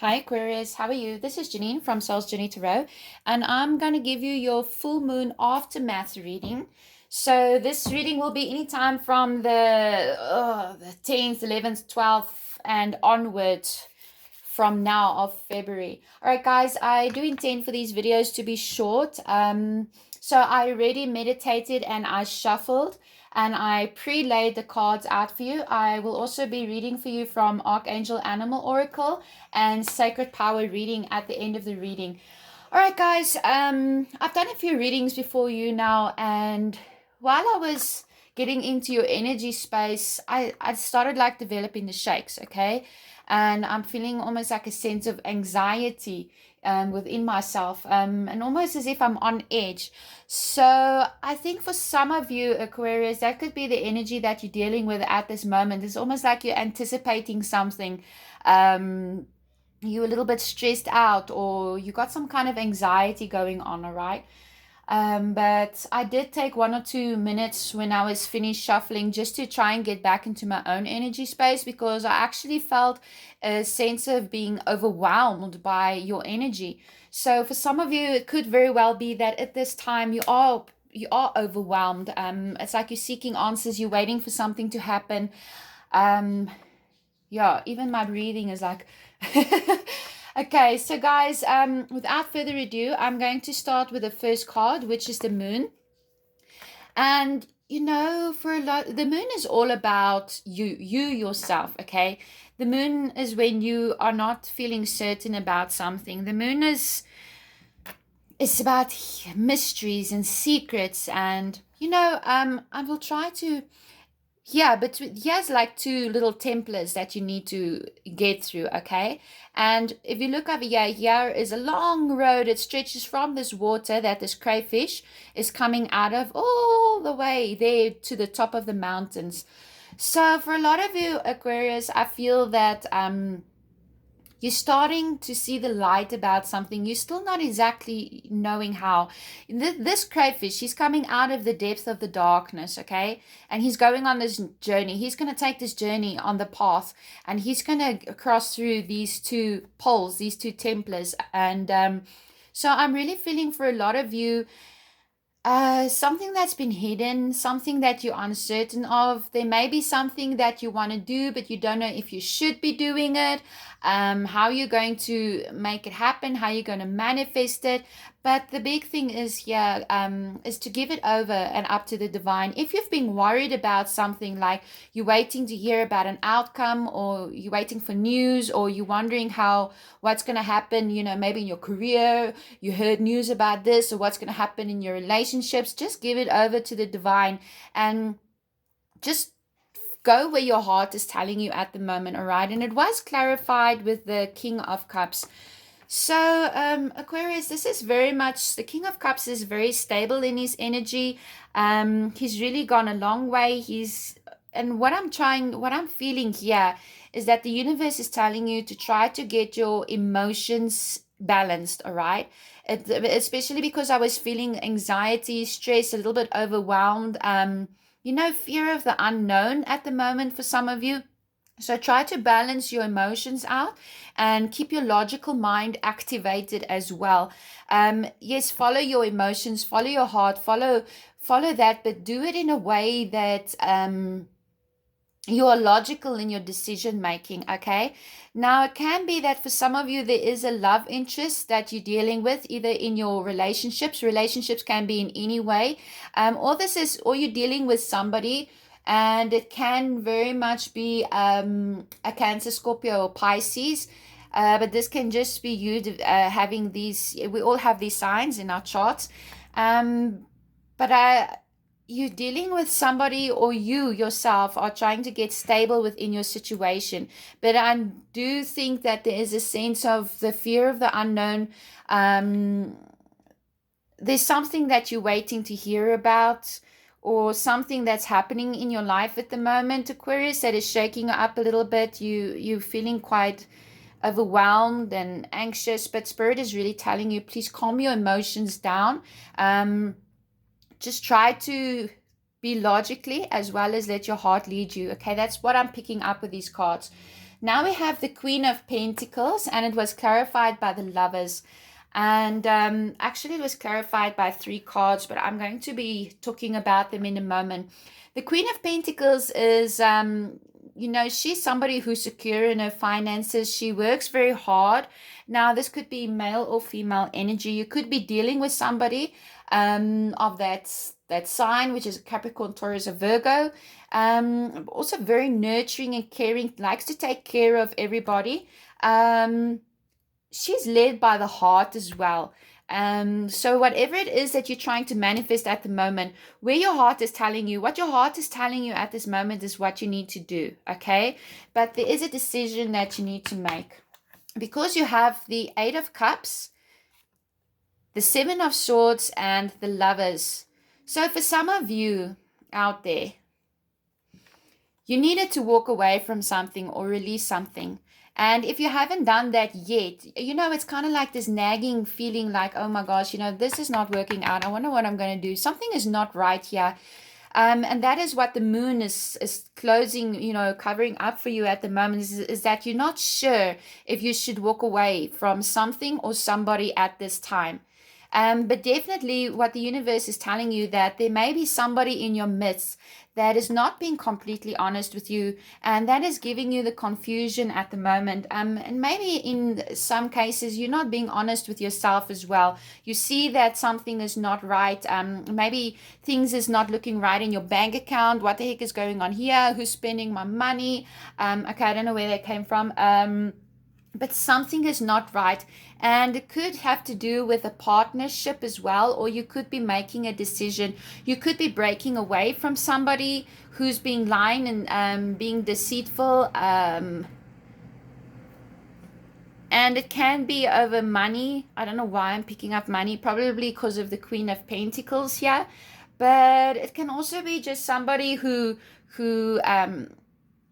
Hi Aquarius, how are you? This is Janine from Soul's Journey Tarot, and I'm going to give you your full moon aftermath reading. So this reading will be anytime from the 10th, 11th, 12th, and onwards from now of February. All right, guys, I do intend for these videos to be short. So I already meditated and I shuffled and I pre-laid the cards out for you. I will also be reading for you from Archangel Animal Oracle and Sacred Power reading at the end of the reading. All right, guys, I've done a few readings before you now, and while I was getting into your energy space, I started like developing the shakes, okay? And I'm feeling almost like a sense of anxiety within myself, and almost as if I'm on edge. So I think for some of you, Aquarius, that could be the energy that you're dealing with at this moment. It's almost like you're anticipating something. You're a little bit stressed out, or you got some kind of anxiety going on, all right? But I did take 1 or 2 minutes when I was finished shuffling just to try and get back into my own energy space, because I actually felt a sense of being overwhelmed by your energy. So for some of you, it could very well be that at this time you are overwhelmed. It's like you're seeking answers, you're waiting for something to happen. Um, yeah, even my breathing is like okay, so guys, without further ado, I'm going to start with the first card, which is the moon. And for a lot, the moon is all about you yourself, okay? The moon is when you are not feeling certain about something. The moon is it's about mysteries and secrets, and I will try to, yeah, but he has like two little templates that you need to get through, okay? And if you look over here, here is a long road. It stretches from this water that this crayfish is coming out of all the way there to the top of the mountains. So for a lot of you, Aquarius, I feel that you're starting to see the light about something. You're still not exactly knowing how. This crayfish, he's coming out of the depth of the darkness, okay? And he's going on this journey. He's going to take this journey on the path, and he's going to cross through these two poles, these two templars. And so I'm really feeling for a lot of you, something that's been hidden, something that you're uncertain of. There may be something that you want to do, but you don't know if you should be doing it, how you're going to make it happen, how you're going to manifest it. But the big thing is here, is to give it over and up to the divine. If you've been worried about something, like you're waiting to hear about an outcome, or you're waiting for news, or you're wondering what's going to happen, maybe in your career, you heard news about this, or what's going to happen in your relationships, just give it over to the divine and just go where your heart is telling you at the moment, all right? And it was clarified with the King of Cups. So, Aquarius, this is very much, the King of Cups is very stable in his energy. He's really gone a long way. And what I'm feeling here is that the universe is telling you to try to get your emotions balanced, all right? Especially because I was feeling anxiety, stress, a little bit overwhelmed, fear of the unknown at the moment for some of you. So try to balance your emotions out and keep your logical mind activated as well. Yes, follow your emotions, follow your heart, follow that, but do it in a way that you are logical in your decision making, okay? Now, it can be that for some of you, there is a love interest that you're dealing with, either in your relationships. Relationships can be in any way, or you're dealing with somebody, and it can very much be a Cancer, Scorpio, or Pisces. But this can just be you having these. We all have these signs in our charts, but you're dealing with somebody, or you yourself are trying to get stable within your situation. But I do think that there is a sense of the fear of the unknown. There's something that you're waiting to hear about, or something that's happening in your life at the moment, Aquarius, that is shaking you up a little bit. You're feeling quite overwhelmed and anxious, but Spirit is really telling you, please calm your emotions down. Just try to be logically, as well as let your heart lead you. Okay, that's what I'm picking up with these cards. Now we have the Queen of Pentacles, and it was clarified by the Lovers. And actually, it was clarified by 3 cards, but I'm going to be talking about them in a moment. The Queen of Pentacles is, she's somebody who's secure in her finances. She works very hard. Now, this could be male or female energy. You could be dealing with somebody of that sign, which is Capricorn, Taurus, or Virgo. Also very nurturing and caring, likes to take care of everybody. She's led by the heart as well. So whatever it is that you're trying to manifest at the moment, where your heart is telling you, what your heart is telling you at this moment is what you need to do, okay? But there is a decision that you need to make. Because you have the 8 of Cups, the 7 of Swords, and the Lovers. So for some of you out there, you needed to walk away from something or release something. And if you haven't done that yet, it's kind of like this nagging feeling like, oh my gosh, this is not working out. I wonder what I'm going to do. Something is not right here. And that is what the moon is closing, covering up for you at the moment, is that you're not sure if you should walk away from something or somebody at this time. But definitely what the universe is telling you, that there may be somebody in your midst that is not being completely honest with you, and that is giving you the confusion at the moment. And maybe in some cases you're not being honest with yourself as well. You see that something is not right. Maybe things is not looking right in your bank account. What the heck is going on here? Who's spending my money? Okay, I don't know where that came from. But something is not right, and it could have to do with a partnership as well, or you could be making a decision. You could be breaking away from somebody who's being lying and being deceitful, and it can be over money. I don't know why I'm picking up money, probably because of the Queen of Pentacles here, but it can also be just somebody who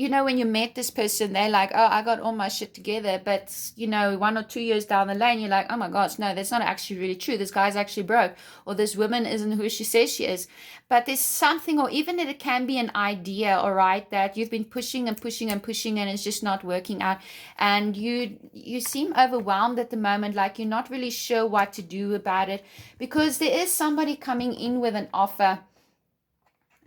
when you met this person, they're like, oh, I got all my shit together. But, 1 or 2 years down the lane, you're like, oh my gosh, no, that's not actually really true. This guy's actually broke, or this woman isn't who she says she is. But there's something, or even it can be an idea, all right, that you've been pushing and pushing and pushing, and it's just not working out. And you seem overwhelmed at the moment, like you're not really sure what to do about it, because there is somebody coming in with an offer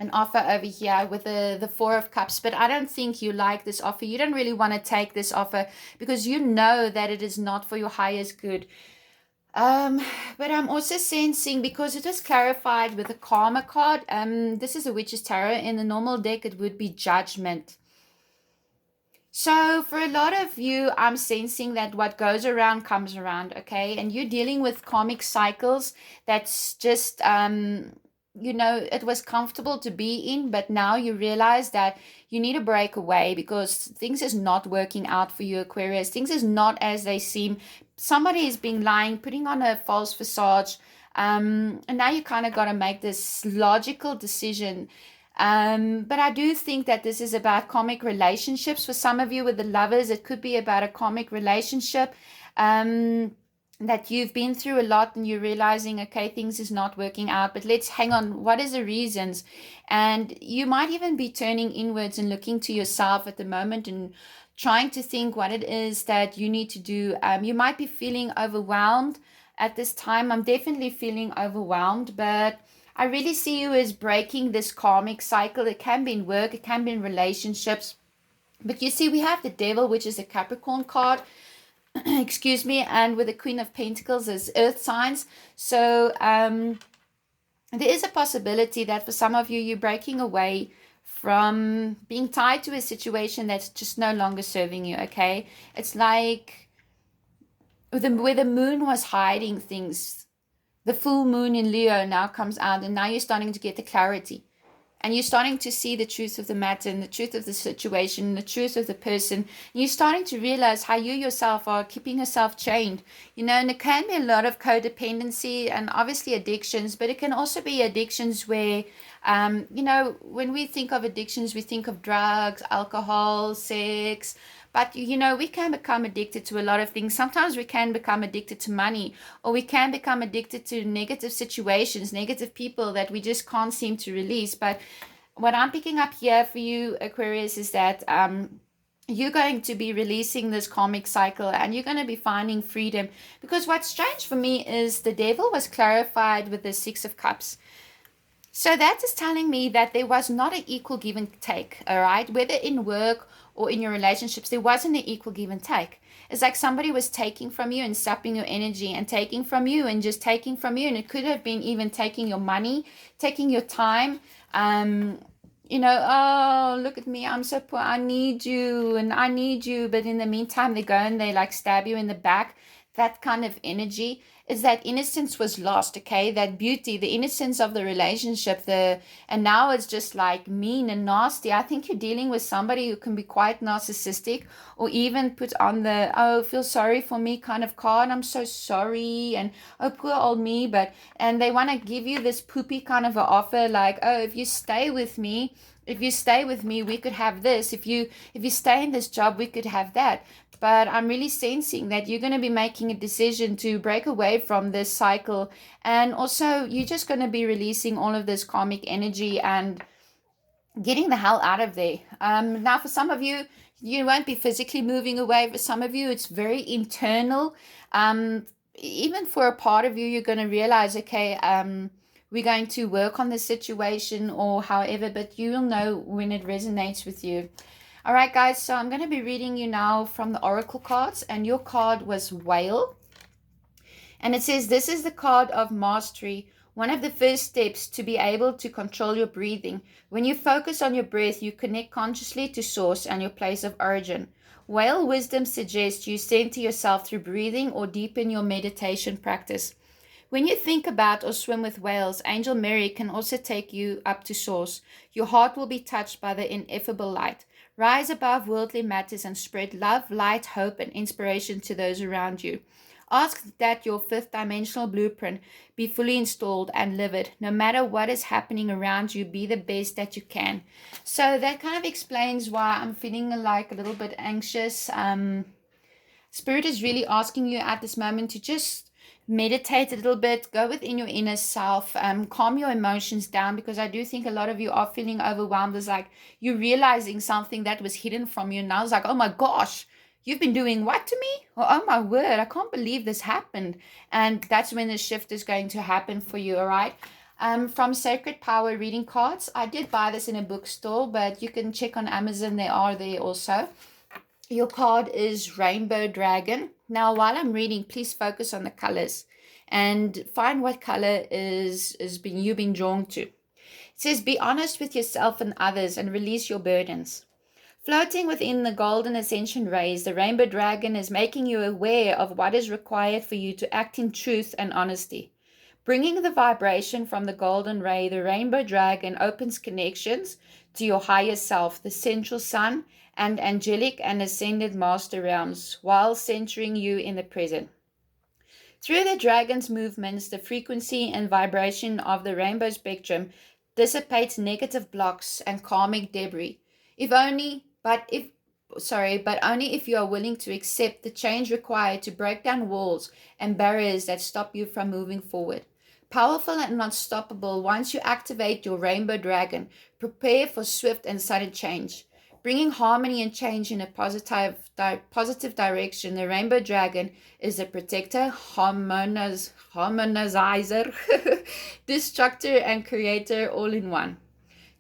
over here with the 4 of Cups, but I don't think you like this offer. You don't really want to take this offer because you know that it is not for your highest good. But I'm also sensing, because it is clarified with the Karma card, this is a Witch's Tarot. In the normal deck, it would be Judgment. So for a lot of you, I'm sensing that what goes around comes around, okay? And you're dealing with karmic cycles that's just it was comfortable to be in, but now you realize that you need to break away because things is not working out for you, Aquarius. Things is not as they seem. Somebody is being lying, putting on a false facade, and now you kind of got to make this logical decision. But I do think that this is about karmic relationships. For some of you with the Lovers, it could be about a karmic relationship. That you've been through a lot and you're realizing, okay, things is not working out, but let's hang on. What is the reasons? And you might even be turning inwards and looking to yourself at the moment and trying to think what it is that you need to do. You might be feeling overwhelmed at this time. I'm definitely feeling overwhelmed, but I really see you as breaking this karmic cycle. It can be in work, it can be in relationships. But you see, we have the Devil, which is a Capricorn card. Excuse me, and with the Queen of Pentacles as earth signs. So there is a possibility that for some of you, you're breaking away from being tied to a situation that's just no longer serving you, okay? It's like where the moon was hiding things. The full moon in Leo now comes out, and now you're starting to get the clarity. And you're starting to see the truth of the matter and the truth of the situation, the truth of the person. And you're starting to realize how you yourself are keeping yourself chained. And it can be a lot of codependency and obviously addictions, but it can also be addictions where, when we think of addictions, we think of drugs, alcohol, sex. But, we can become addicted to a lot of things. Sometimes we can become addicted to money, or we can become addicted to negative situations, negative people that we just can't seem to release. But what I'm picking up here for you, Aquarius, is that you're going to be releasing this karmic cycle and you're going to be finding freedom. Because what's strange for me is the devil was clarified with the Six of Cups. So that is telling me that there was not an equal give and take, all right? Whether in work or in your relationships, there wasn't an equal give and take. It's like somebody was taking from you and sapping your energy and taking from you and just taking from you. And it could have been even taking your money, taking your time. Oh, look at me, I'm so poor, I need you and I need you. But in the meantime, they go and they like stab you in the back. That kind of energy is that innocence was lost, okay? That beauty, the innocence of the relationship, and now it's just like mean and nasty. I think you're dealing with somebody who can be quite narcissistic, or even put on the, oh, feel sorry for me kind of card. I'm so sorry, and oh, poor old me. And they want to give you this poopy kind of an offer, like, oh, if you stay with me, we could have this. If you stay in this job, we could have that. But I'm really sensing that you're going to be making a decision to break away from this cycle. And also, you're just going to be releasing all of this karmic energy and getting the hell out of there. Now, for some of you, you won't be physically moving away. For some of you, it's very internal. Even for a part of you, you're going to realize, okay, we're going to work on this situation or however, but you'll know when it resonates with you. All right, guys, so I'm going to be reading you now from the oracle cards, and your card was Whale. And it says, this is the card of mastery. One of the first steps to be able to control your breathing. When you focus on your breath, you connect consciously to source and your place of origin. Whale wisdom suggests you center yourself through breathing or deepen your meditation practice. When you think about or swim with whales, Angel Mary can also take you up to source. Your heart will be touched by the ineffable light. Rise above worldly matters and spread love, light, hope, and inspiration to those around you. Ask that your fifth dimensional blueprint be fully installed and live it. No matter what is happening around you, be the best that you can. So that kind of explains why I'm feeling like a little bit anxious. Spirit is really asking you at this moment to just meditate a little bit, go within your inner self, calm your emotions down, because I do think a lot of you are feeling overwhelmed. It's like you're realizing something that was hidden from you. Now it's like, oh my gosh, you've been doing what to me? Or, oh my word, I can't believe this happened. And that's when the shift is going to happen for you, all right? From Sacred Power reading cards. I did buy this in a bookstore, but you can check on Amazon. They are there also. Your card is Rainbow Dragon. Now, while I'm reading, please focus on the colors and find what color you've been drawn to. It says, be honest with yourself and others and release your burdens. Floating within the golden ascension rays, the Rainbow Dragon is making you aware of what is required for you to act in truth and honesty. Bringing the vibration from the golden ray, the Rainbow Dragon opens connections to your higher self, the central sun, and angelic and ascended master realms, while centering you in the present. Through the dragon's movements, the frequency and vibration of the rainbow spectrum dissipates negative blocks and karmic debris. But only if you are willing to accept the change required to break down walls and barriers that stop you from moving forward. Powerful and unstoppable, once you activate your Rainbow Dragon, prepare for swift and sudden change. Bringing harmony and change in a positive direction, the Rainbow Dragon is a protector, harmonizer, destructor, and creator all in one.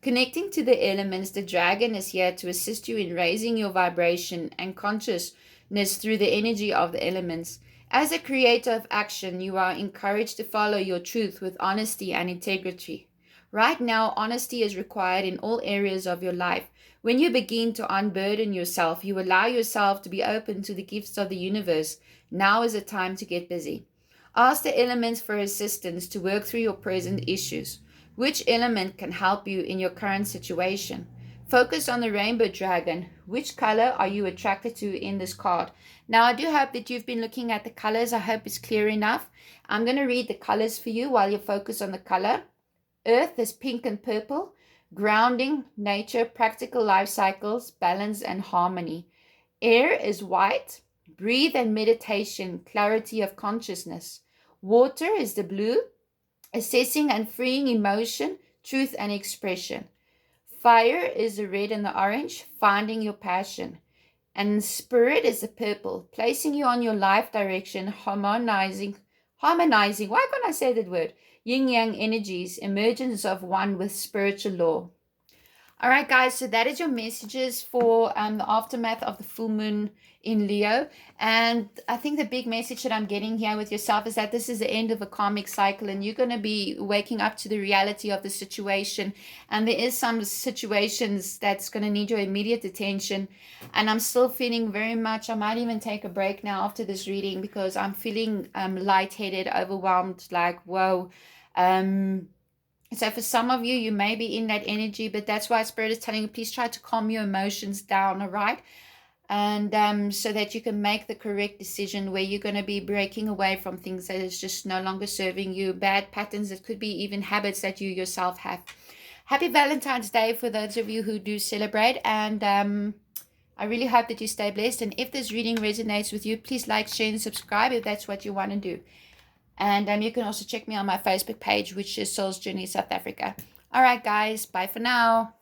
Connecting to the elements, the dragon is here to assist you in raising your vibration and consciousness through the energy of the elements. As a creator of action, you are encouraged to follow your truth with honesty and integrity. Right now, honesty is required in all areas of your life. When you begin to unburden yourself, you allow yourself to be open to the gifts of the universe. Now is the time to get busy. Ask the elements for assistance to work through your present issues. Which element can help you in your current situation? Focus on the Rainbow Dragon. Which color are you attracted to in this card? Now, I do hope that you've been looking at the colors. I hope it's clear enough. I'm going to read the colors for you while you focus on the color. Earth is pink and purple. Grounding, nature, practical life cycles, balance, and harmony. Air is white. Breathe and meditation, clarity of consciousness. Water is the blue. Assessing and freeing emotion, truth, and expression. Fire is the red and the orange, finding your passion. And spirit is the purple, placing you on your life direction, harmonizing, why can't I say that word? Yin yang energies, emergence of one with spiritual law. All right, guys, so that is your messages for the aftermath of the full moon in Leo. And I think the big message that I'm getting here with yourself is that this is the end of a karmic cycle, and you're going to be waking up to the reality of the situation. And there is some situations that's going to need your immediate attention. And I'm still feeling very much, I might even take a break now after this reading, because I'm feeling lightheaded, overwhelmed, like, whoa. So for some of you, you may be in that energy, but that's why Spirit is telling you, please try to calm your emotions down, all right? And so that you can make the correct decision where you're going to be breaking away from things that is just no longer serving you, bad patterns that could be even habits that you yourself have. Happy Valentine's Day for those of you who do celebrate, and I really hope that you stay blessed. And if this reading resonates with you, please like, share, and subscribe if that's what you want to do. And you can also check me on my Facebook page, which is Soul's Journey South Africa. All right, guys. Bye for now.